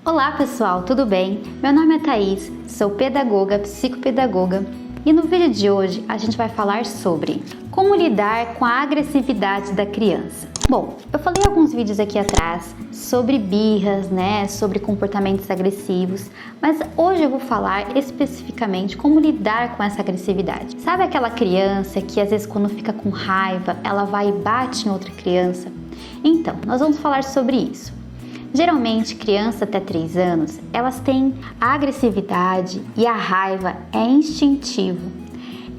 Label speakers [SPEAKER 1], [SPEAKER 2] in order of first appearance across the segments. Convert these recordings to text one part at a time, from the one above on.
[SPEAKER 1] Olá pessoal, tudo bem? Meu nome é Thaís, sou pedagoga, psicopedagoga e no vídeo de hoje a gente vai falar sobre como lidar com a agressividade da criança. Bom, eu falei alguns vídeos aqui atrás sobre birras, sobre comportamentos agressivos, mas hoje eu vou falar especificamente como lidar com essa agressividade. Sabe aquela criança que às vezes quando fica com raiva, ela vai e bate em outra criança? Então, nós vamos falar sobre isso. Geralmente, crianças até 3 anos, elas têm a agressividade e a raiva é instintivo.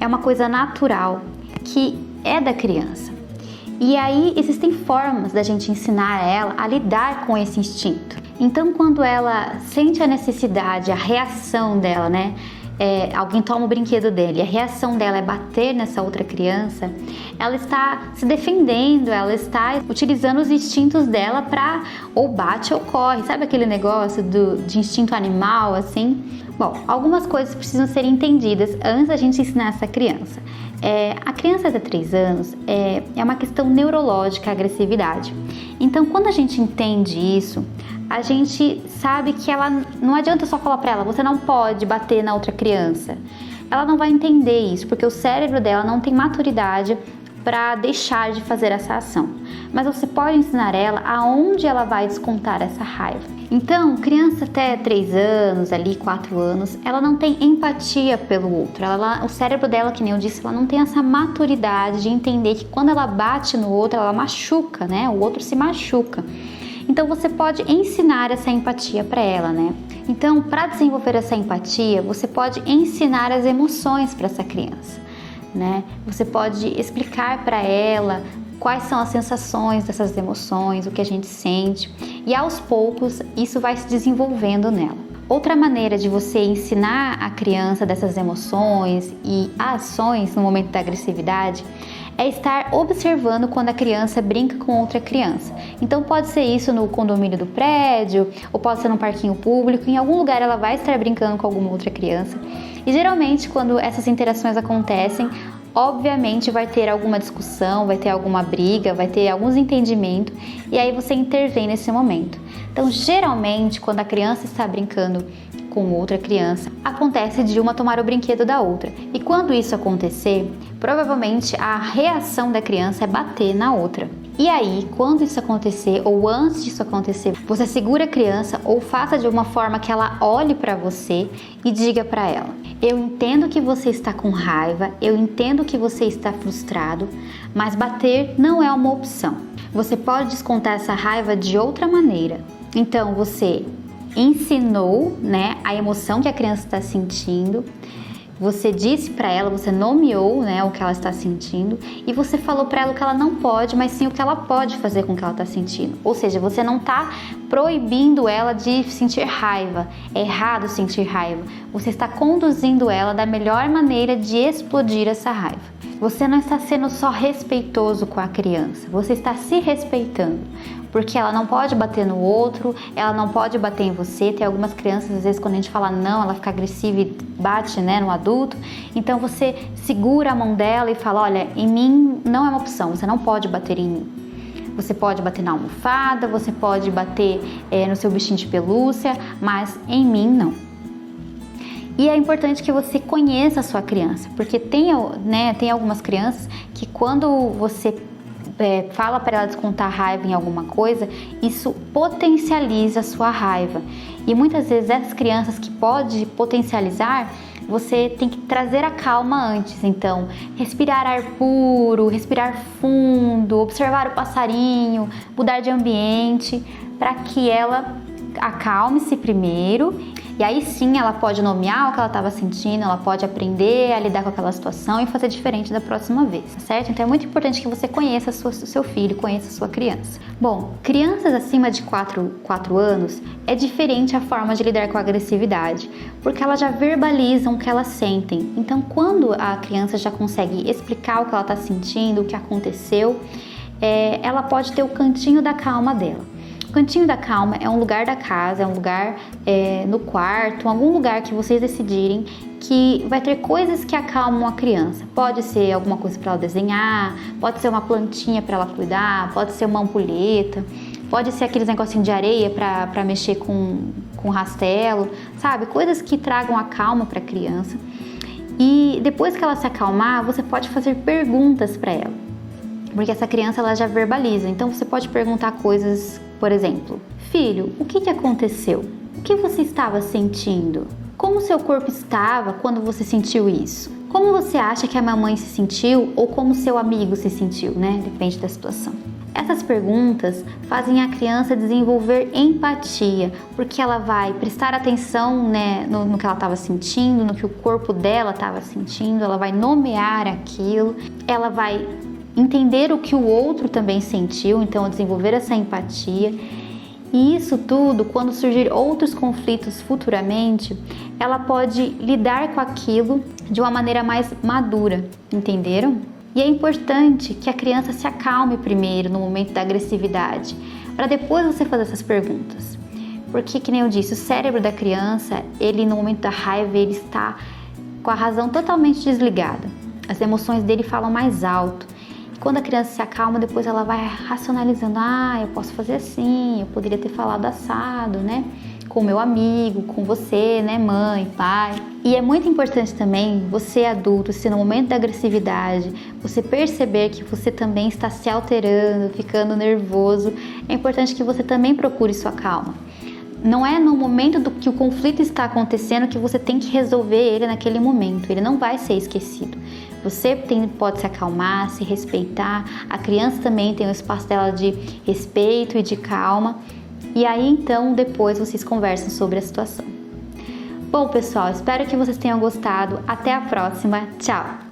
[SPEAKER 1] É uma coisa natural que é da criança. E aí existem formas da gente ensinar ela a lidar com esse instinto. Então, quando ela sente a necessidade, a reação dela, alguém toma o brinquedo dele, a reação dela é bater nessa outra criança, ela está se defendendo, ela está utilizando os instintos dela para ou bate ou corre, sabe aquele negócio de instinto animal assim? Bom, algumas coisas precisam ser entendidas antes da gente ensinar essa criança. A criança até 3 anos é uma questão neurológica, a agressividade. Então, quando a gente entende isso, a gente sabe que ela não adianta só falar para ela, você não pode bater na outra criança. Ela não vai entender isso, porque o cérebro dela não tem maturidade para deixar de fazer essa ação. Mas você pode ensinar ela aonde ela vai descontar essa raiva. Então, criança até 3 anos, ali 4 anos, ela não tem empatia pelo outro. O cérebro dela, que nem eu disse, ela não tem essa maturidade de entender que quando ela bate no outro, ela machuca, o outro se machuca. Então você pode ensinar essa empatia para ela, Então, para desenvolver essa empatia, você pode ensinar as emoções para essa criança, Você pode explicar para ela quais são as sensações dessas emoções, o que a gente sente, e aos poucos isso vai se desenvolvendo nela. Outra maneira de você ensinar a criança dessas emoções e ações no momento da agressividade é estar observando quando a criança brinca com outra criança. Então pode ser isso no condomínio do prédio, ou pode ser num parquinho público, em algum lugar ela vai estar brincando com alguma outra criança. E geralmente quando essas interações acontecem, obviamente vai ter alguma discussão, vai ter alguma briga, vai ter algum desentendimento, e aí você intervém nesse momento. Então geralmente quando a criança está brincando com outra criança, acontece de uma tomar o brinquedo da outra. E quando isso acontecer, provavelmente a reação da criança é bater na outra. E aí, quando isso acontecer ou antes disso acontecer, você segura a criança ou faça de uma forma que ela olhe para você e diga para ela: eu entendo que você está com raiva, eu entendo que você está frustrado, mas bater não é uma opção. Você pode descontar essa raiva de outra maneira. Então, você ensinou, a emoção que a criança está sentindo, você disse para ela, você nomeou, o que ela está sentindo, e você falou para ela o que ela não pode, mas sim o que ela pode fazer com o que ela está sentindo. Ou seja, você não está proibindo ela de sentir raiva, é errado sentir raiva. Você está conduzindo ela da melhor maneira de explodir essa raiva. Você não está sendo só respeitoso com a criança, você está se respeitando. Porque ela não pode bater no outro, ela não pode bater em você. Tem algumas crianças, às vezes, quando a gente fala não, ela fica agressiva e bate, no adulto. Então você segura a mão dela e fala: olha, em mim não é uma opção, você não pode bater em mim. Você pode bater na almofada, você pode bater no seu bichinho de pelúcia, mas em mim não. E é importante que você conheça a sua criança, porque tem algumas crianças que quando você fala para ela descontar raiva em alguma coisa, isso potencializa a sua raiva. E muitas vezes essas crianças que pode potencializar, você tem que trazer a calma antes. Então, respirar ar puro, respirar fundo, observar o passarinho, mudar de ambiente, para que ela acalme-se primeiro. E aí sim ela pode nomear o que ela estava sentindo, ela pode aprender a lidar com aquela situação e fazer diferente da próxima vez, certo? Então é muito importante que você conheça o seu filho, conheça a sua criança. Bom, crianças acima de 4 anos é diferente a forma de lidar com a agressividade, porque elas já verbalizam o que elas sentem. Então quando a criança já consegue explicar o que ela está sentindo, o que aconteceu, ela pode ter o cantinho da calma dela. O cantinho da calma é um lugar da casa, é um lugar no quarto, algum lugar que vocês decidirem que vai ter coisas que acalmam a criança. Pode ser alguma coisa para ela desenhar, pode ser uma plantinha para ela cuidar, pode ser uma ampulheta, pode ser aqueles negocinhos de areia para mexer com com rastelo, sabe? Coisas que tragam a calma para a criança. E depois que ela se acalmar, você pode fazer perguntas para ela, porque essa criança ela já verbaliza. Então você pode perguntar coisas, por exemplo, filho, o que aconteceu? O que você estava sentindo? Como seu corpo estava quando você sentiu isso? Como você acha que a mamãe se sentiu ou como seu amigo se sentiu, né? Depende da situação. Essas perguntas fazem a criança desenvolver empatia, porque ela vai prestar atenção, né, no que ela estava sentindo, no que o corpo dela estava sentindo, ela vai nomear aquilo, ela vai entender o que o outro também sentiu, então desenvolver essa empatia. E isso tudo, quando surgir outros conflitos futuramente, ela pode lidar com aquilo de uma maneira mais madura, entenderam? E é importante que a criança se acalme primeiro no momento da agressividade, para depois você fazer essas perguntas. Porque, que nem eu disse, o cérebro da criança, ele no momento da raiva, ele está com a razão totalmente desligada. As emoções dele falam mais alto. E quando a criança se acalma, depois ela vai racionalizando, eu posso fazer assim, eu poderia ter falado assado, né? Com meu amigo, com você, né, mãe, pai. E é muito importante também você adulto, se no momento da agressividade você perceber que você também está se alterando, ficando nervoso, é importante que você também procure sua calma. Não é no momento do que o conflito está acontecendo que você tem que resolver ele naquele momento, ele não vai ser esquecido. Você pode se acalmar, se respeitar, a criança também tem o espaço dela de respeito e de calma. E aí então depois vocês conversam sobre a situação. Bom pessoal, espero que vocês tenham gostado. Até a próxima. Tchau!